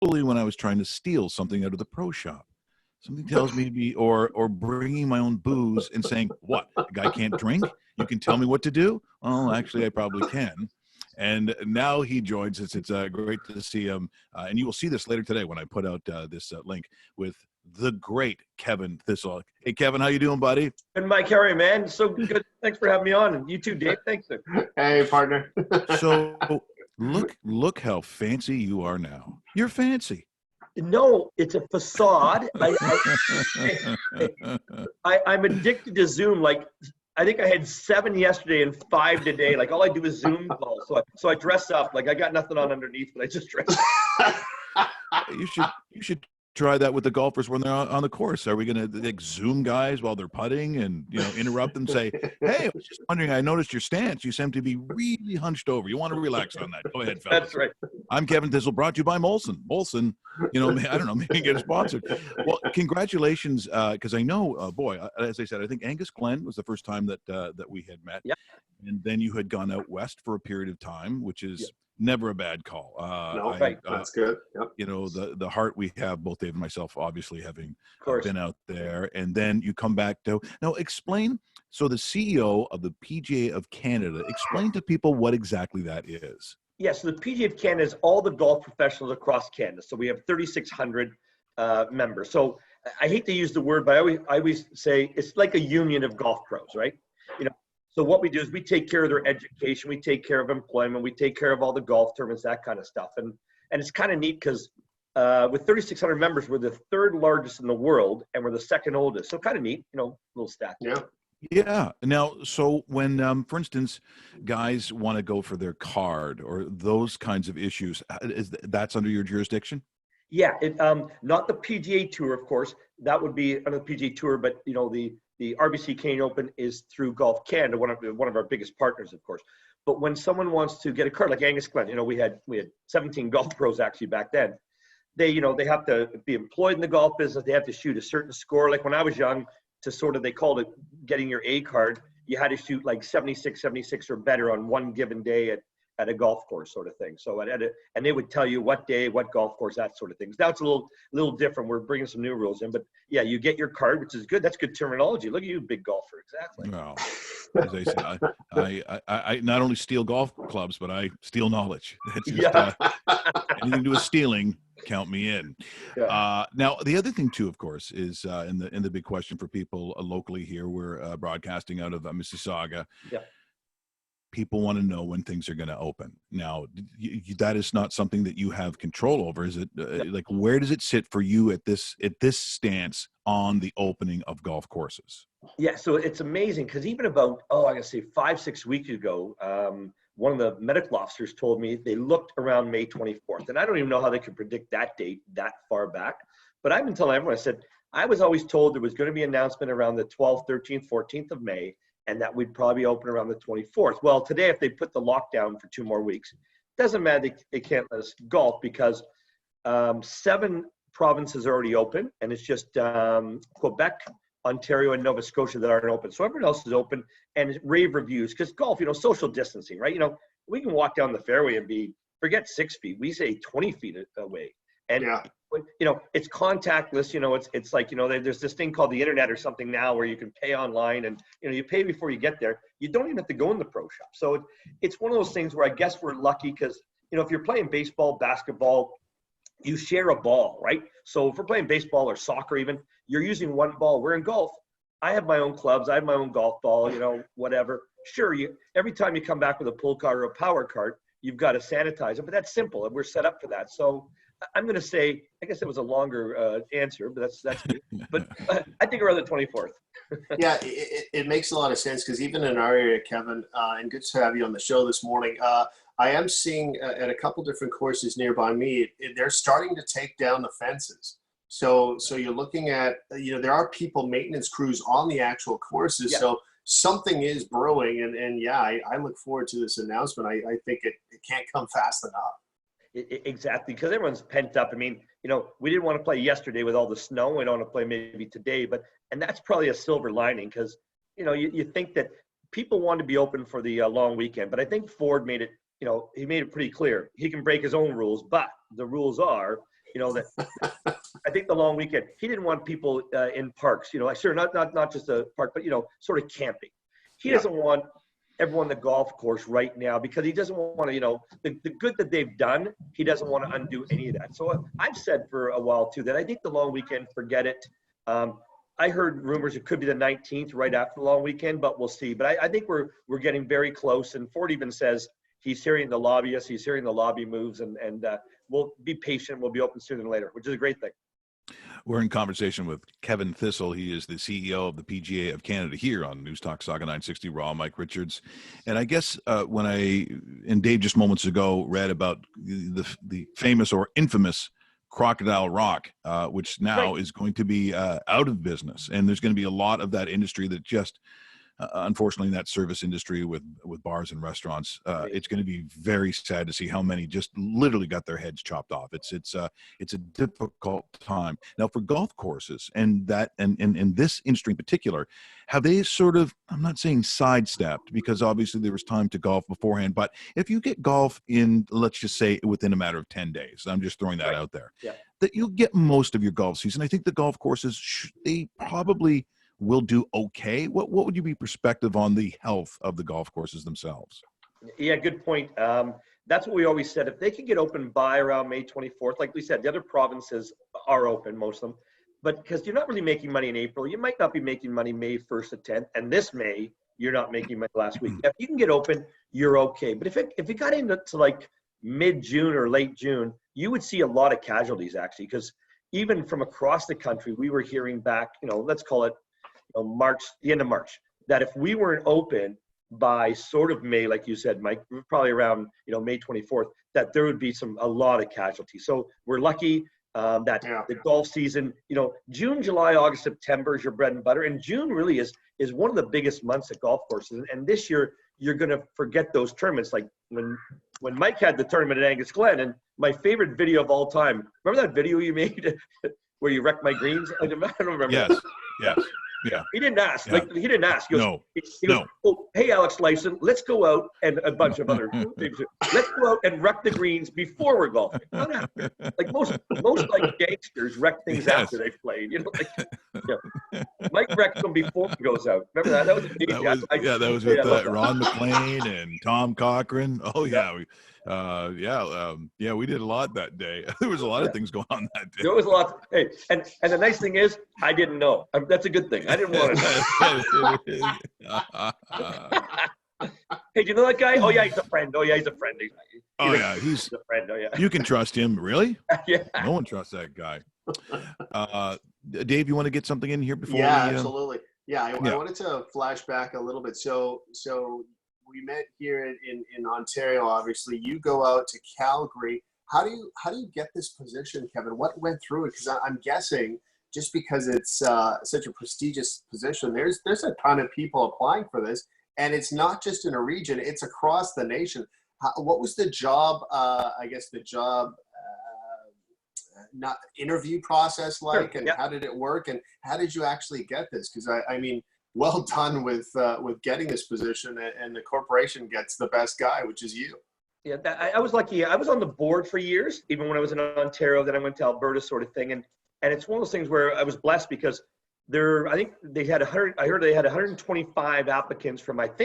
when I was trying to steal something out of the pro shop. Something tells me to be, or bringing my own booze and saying, what, the guy can't drink? You can tell me what to do? Well, actually, I probably can. And now he joins us. It's great to see him. And you will see this later today when I put out this link with the great Kevin Thistle. Hey, Kevin, how you doing, buddy? And Mike, how are you, man? So good. Thanks for having me on. And you too, Dave. Thanks. Hey, partner. So look how fancy you are now. You're fancy. No, it's a facade. I'm addicted to Zoom. Like, I think I had 7 yesterday and 5 today. Like, all I do is Zoom calls. So I dress up. Like, I got nothing on underneath, but I just dress up. You should try that with the golfers when they're on the course. Are we going to like Zoom guys while they're putting and, interrupt them, say, hey, I was just wondering, I noticed your stance. You seem to be really hunched over. You want to relax on that. Go ahead, fellas. That's right. I'm Kevin Thistle, brought to you by Molson. Molson, I don't know, maybe get sponsored. Well, congratulations, because I know, as I said, I think Angus Glenn was the first time that we had met. Yep. And then you had gone out west for a period of time, which is never a bad call. That's good. Yep. The heart we have, both Dave and myself, obviously having been out there, and then you come back to now. Explain. So the CEO of the PGA of Canada, explain to people what exactly that is. Yeah, so the PGA of Canada is all the golf professionals across Canada. So we have 3,600 members. So I hate to use the word, but I always say it's like a union of golf pros, right? So what we do is we take care of their education, we take care of employment, we take care of all the golf tournaments, that kind of stuff. And it's kind of neat because with 3,600 members, we're the third largest in the world and we're the second oldest. So kind of neat, little stat. Yeah. Yeah. Now, so when, for instance, guys want to go for their card or those kinds of issues, that's under your jurisdiction? Yeah, not the PGA Tour, of course. That would be under the PGA Tour, but the RBC Canadian Open is through Golf Canada, one of our biggest partners, of course. But when someone wants to get a card, like Angus Glenn, we had 17 golf pros actually back then. They have to be employed in the golf business. They have to shoot a certain score. Like when I was young, they called it getting your A card. You had to shoot like 76 or better on one given day at a golf course, sort of thing. So and they would tell you what day, what golf course, that sort of thing. Now it's a little different. We're bringing some new rules in, but yeah, you get your card, which is good. That's good terminology. Look at you, big golfer. Exactly. Well, as I said, I not only steal golf clubs, but I steal knowledge. It's just, anything to do with stealing, count me in. Yeah. Now, the other thing too, of course, is in the big question for people locally here. We're broadcasting out of Mississauga. Yeah. People want to know when things are going to open. Now, that is not something that you have control over. Is it like, where does it sit for you at this stance on the opening of golf courses? Yeah, so it's amazing because even about, I'm going to say 5-6 weeks ago, one of the medical officers told me they looked around May 24th. And I don't even know how they could predict that date that far back. But I've been telling everyone, I said, I was always told there was going to be an announcement around the 12th, 13th, 14th of May. And that we'd probably open around the 24th. Well, today, if they put the lockdown for 2 more weeks, doesn't matter. They can't let us golf because 7 provinces are already open, and it's just Quebec, Ontario, and Nova Scotia that aren't open. So everyone else is open, and rave reviews because golf, social distancing, right? We can walk down the fairway and forget 6 feet. We say 20 feet away, and it's contactless. It's like there's this thing called the internet or something now where you can pay online, and you pay before you get there. You don't even have to go in the pro shop. So it's one of those things where I guess we're lucky because if you're playing baseball, basketball, you share a ball, right? So if we're playing baseball or soccer, even you're using one ball. We're in golf. I have my own clubs. I have my own golf ball. Whatever. Sure, every time you come back with a pull card or a power card, you've got to sanitize it, but that's simple, and we're set up for that. So I'm going to say, I guess it was a longer answer, but that's me. But I think around the 24th. Yeah, it makes a lot of sense because even in our area, Kevin, and good to have you on the show this morning. I am seeing at a couple different courses nearby me, they're starting to take down the fences. So you're looking at, there are maintenance crews on the actual courses. Yeah. So something is brewing, and I look forward to this announcement. I think it can't come fast enough. Exactly, because everyone's pent up. I mean, we didn't want to play yesterday with all the snow. We don't want to play maybe today, and that's probably a silver lining because, you think that people want to be open for the long weekend, but I think Ford made it, he made it pretty clear. He can break his own rules, but the rules are that I think the long weekend, he didn't want people in parks, sure, not just a park, but, sort of camping. He doesn't want everyone on the golf course right now because he doesn't want to, the good that they've done, he doesn't want to undo any of that. So I've said for a while too that I think the long weekend, forget it. I heard rumors it could be the 19th right after the long weekend, but we'll see. But I think we're getting very close. And Ford even says he's hearing the lobbyists, he's hearing the lobby moves, and we'll be patient. We'll be open sooner than later, which is a great thing. We're in conversation with Kevin Thistle. He is the CEO of the PGA of Canada here on Newstalk Sauga 960 Raw. Mike Richards. And I guess when and Dave just moments ago read about the famous or infamous Crocodile Rock, which now is going to be out of business. And there's going to be a lot of that industry that just, unfortunately, in that service industry with bars and restaurants, it's going to be very sad to see how many just literally got their heads chopped off. It's a difficult time now for golf courses, and this industry in particular. Have they sort of, I'm not saying sidestepped, because obviously there was time to golf beforehand, but if you get golf in, let's just say within a matter of 10 days, I'm just throwing that out there, that you'll get most of your golf season. I think the golf courses, they probably will do okay. What would you be perspective on the health of the golf courses themselves? Yeah, good point. That's what we always said. If they can get open by around May 24th, like we said, the other provinces are open, most of them. But because you're not really making money in April, you might not be making money May 1st to 10th. And this May, you're not making money last week. If you can get open, you're okay. But if it got into like mid-June or late June, you would see a lot of casualties, actually, because even from across the country, we were hearing back, let's call it March, the end of March, that if we weren't open by sort of May, like you said, Mike, probably around May 24th, that there would be a lot of casualties. So we're lucky that the golf season, June, July, August, September is your bread and butter, and June really is one of the biggest months at golf courses. And this year you're going to forget those tournaments, like when Mike had the tournament at Angus Glen. And my favorite video of all time, remember that video you made where you wrecked my greens? I don't remember. Yes. Yeah. He didn't ask. Yeah. He didn't ask. He goes, no. Oh, hey, Alex Lyson, let's go out, and a bunch of other things. Let's go out and wreck the greens before we're golfing, not after. Like most like gangsters wreck things after they played. Mike wrecks them before he goes out. Remember that? That was amazing. That was with Ron McLean and Tom Cochran. Oh yeah. We did a lot that day. There was a lot of things going on that day. There was a lot. Hey, and the nice thing is, I didn't know. That's a good thing. I didn't want to know. Hey, do you know that guy? Oh yeah, he's a friend. He's a friend. He's a friend. Oh yeah. You can trust him, really? Yeah. No one trusts that guy. Dave, you want to get something in here before? Yeah, absolutely. Yeah, I wanted to flash back a little bit. So we met here in Ontario. Obviously, you go out to Calgary. How do you get this position, Kevin? What went through it? Because I'm guessing just because it's such a prestigious position, there's a ton of people applying for this, and it's not just in a region; it's across the nation. What was the job? Not interview process like, and how did it work, and how did you actually get this? Because I mean, well done with getting this position, and the corporation gets the best guy, which is you. Yeah, I was lucky. I was on the board for years, even when I was in Ontario. Then I went to Alberta, sort of thing, and it's one of those things where I was blessed because I think they had 100. I heard they had 125 applicants from like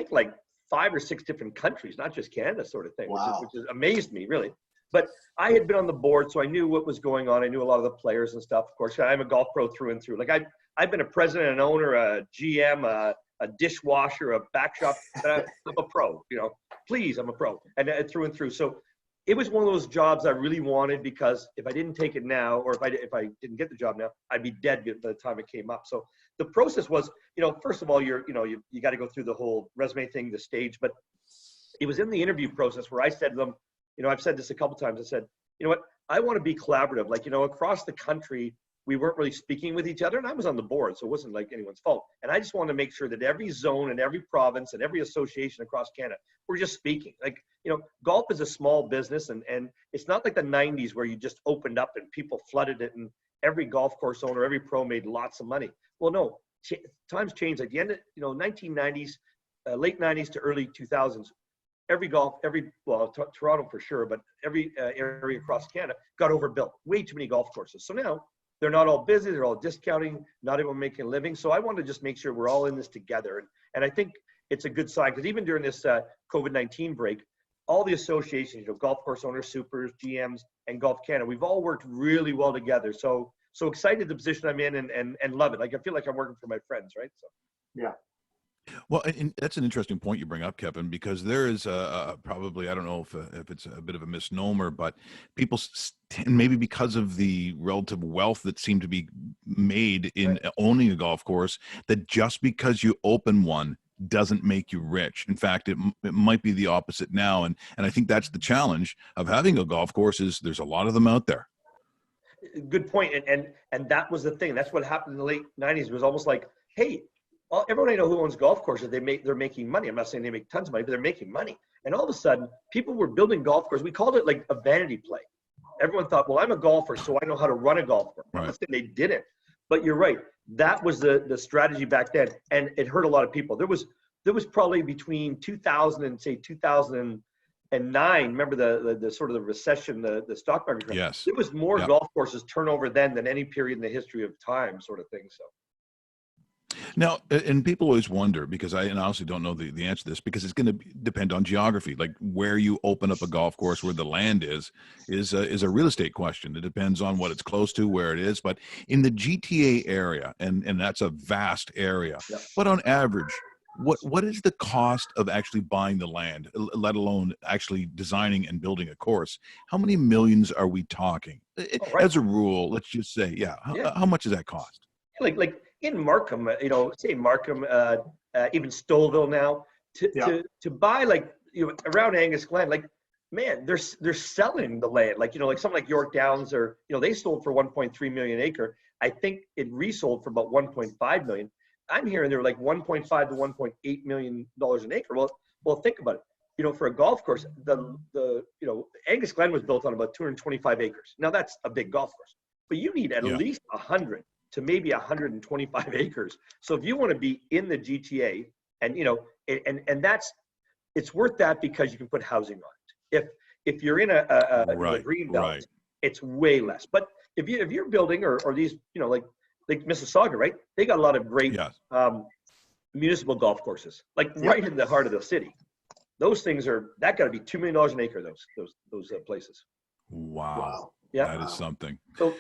5 or 6 different countries, not just Canada, sort of thing. Wow. Which amazed me really. But I had been on the board, so I knew what was going on. I knew a lot of the players and stuff. Of course, I'm a golf pro through and through. Like I've been a president, an owner, a GM, a dishwasher, a back shop. I'm a pro. Please, I'm a pro, and through and through. So it was one of those jobs I really wanted because if I didn't take it now, or if I didn't get the job now, I'd be dead by the time it came up. So the process was, first of all, you got to go through the whole resume thing, the stage. But it was in the interview process where I said to them, I've said this a couple times. I said, you know what? I want to be collaborative. Like, across the country, we weren't really speaking with each other, and I was on the board, so it wasn't like anyone's fault. And I just wanted to make sure that every zone and every province and every association across Canada, we're just speaking. Like, golf is a small business, and it's not like the 90s where you just opened up and people flooded it, and every golf course owner, every pro made lots of money. Well, no, times changed. At the end of 1990s, late 90s to early 2000s, Toronto for sure, but every area across Canada got overbuilt. Way too many golf courses. So now they're not all busy. They're all discounting, not everyone making a living. So I want to just make sure we're all in this together. And I think it's a good sign, because even during this COVID-19 break, all the associations, golf course owners, supers, GMs, and Golf Canada, we've all worked really well together. So excited the position I'm in and love it. Like, I feel like I'm working for my friends, right? So Yeah. Well, and that's an interesting point you bring up, Kevin, because there is probably, I don't know if it's a bit of a misnomer, but people, and maybe because of the relative wealth that seemed to be made in owning a golf course, that just because you open one doesn't make you rich. In fact, it might be the opposite now. And I think that's the challenge of having a golf course, is there's a lot of them out there. Good point. And that was the thing. That's what happened in the late 90s. It was almost like, hey, everyone I know who owns golf courses, they're making money. I'm not saying they make tons of money, but they're making money. And all of a sudden, people were building golf courses. We called it like a vanity play. Everyone thought, well, I'm a golfer, so I know how to run a golf course. I'm not saying they didn't, but you're right. That was the strategy back then, and it hurt a lot of people. There was probably between 2000 and say 2009. Remember the sort of the recession, the stock market crash? Yes. There was more golf courses turnover then than any period in the history of time, sort of thing. So. Now, and people always wonder, because I honestly don't know the answer to this, because it's going to depend on geography. Like, where you open up a golf course, where the land is a real estate question. It depends on what it's close to, where it is. But in the GTA area, and that's a vast area, but on average, what is the cost of actually buying the land, let alone actually designing and building a course? How many millions are we talking? As a rule, let's just say, how much does that cost? Like in Markham, say Markham, even Stouffville now, to buy, like, around Angus Glen, like, man, they're selling the land, like, like something like York Downs, or they sold for 1.3 million an acre. I think it resold for about 1.5 million. I'm hearing they're like 1.5 to 1.8 million dollars an acre. Well, think about it. For a golf course, the Angus Glen was built on about 225 acres. Now that's a big golf course, but you need at least 100 to maybe 125 acres. So if you want to be in the GTA, and it's worth that, because you can put housing on it. If you're in a green belt, it's way less. But if you're building or these, like Mississauga, right? They got a lot of great municipal golf courses, like right in the heart of the city. Those things that got to be $2 million an acre. Those places. Wow. Yeah, that is something. So,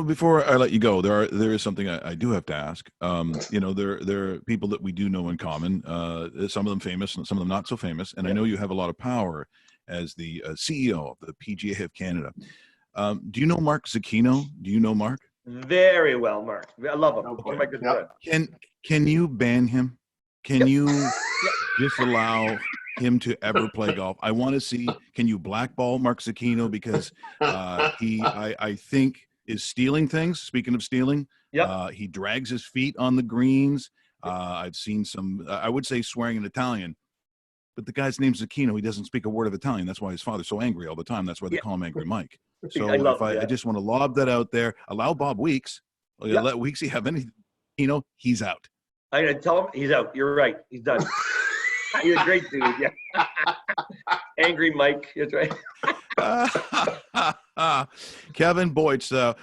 before I let you go, there is something I do have to ask. There are people that we do know in common. Some of them famous, and some of them not so famous. And I know you have a lot of power as the CEO of the PGA of Canada. Do you know Mark Zecchino? Do you know Mark? Very well, Mark. I love him. One of my good friends. Can you ban him? Can you disallow him to ever play golf? I want to see. Can you blackball Mark Zecchino, because I think is stealing things. Speaking of stealing, he drags his feet on the greens. I've seen some. I would say swearing in Italian. But the guy's name's Zecchino. He doesn't speak a word of Italian. That's why his father's so angry all the time. That's why they call him Angry Mike. So I just want to lob that out there. Allow Bob Weeks. Let Weeksy have anything. He's out. I'm going to tell him he's out. You're right. He's done. He's a great dude. Yeah. Angry Mike. That's right. Kevin, boy,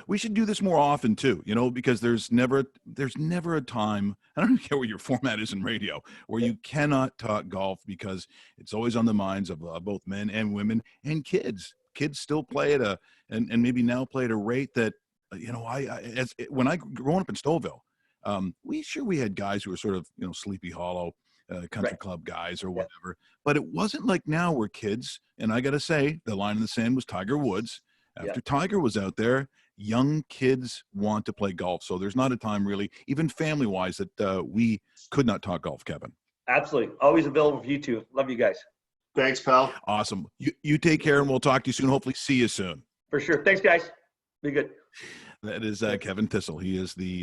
we should do this more often too, because there's never a time, I don't care what your format is in radio, where you cannot talk golf, because it's always on the minds of both men and women and kids. Kids still play at and maybe now play at a rate that, when I growing up in Stouffville, we had guys who were sort of, Sleepy Hollow, country club guys or whatever, but it wasn't like now where kids, and I got to say, the line in the sand was Tiger Woods. After Tiger was out there, young kids want to play golf. So there's not a time really, even family wise, that we could not talk golf, Kevin. Absolutely. Always available for you too. Love you guys. Thanks, pal. Awesome. You take care, and we'll talk to you soon. Hopefully see you soon. For sure. Thanks, guys. Be good. That is Kevin Thistle. He is the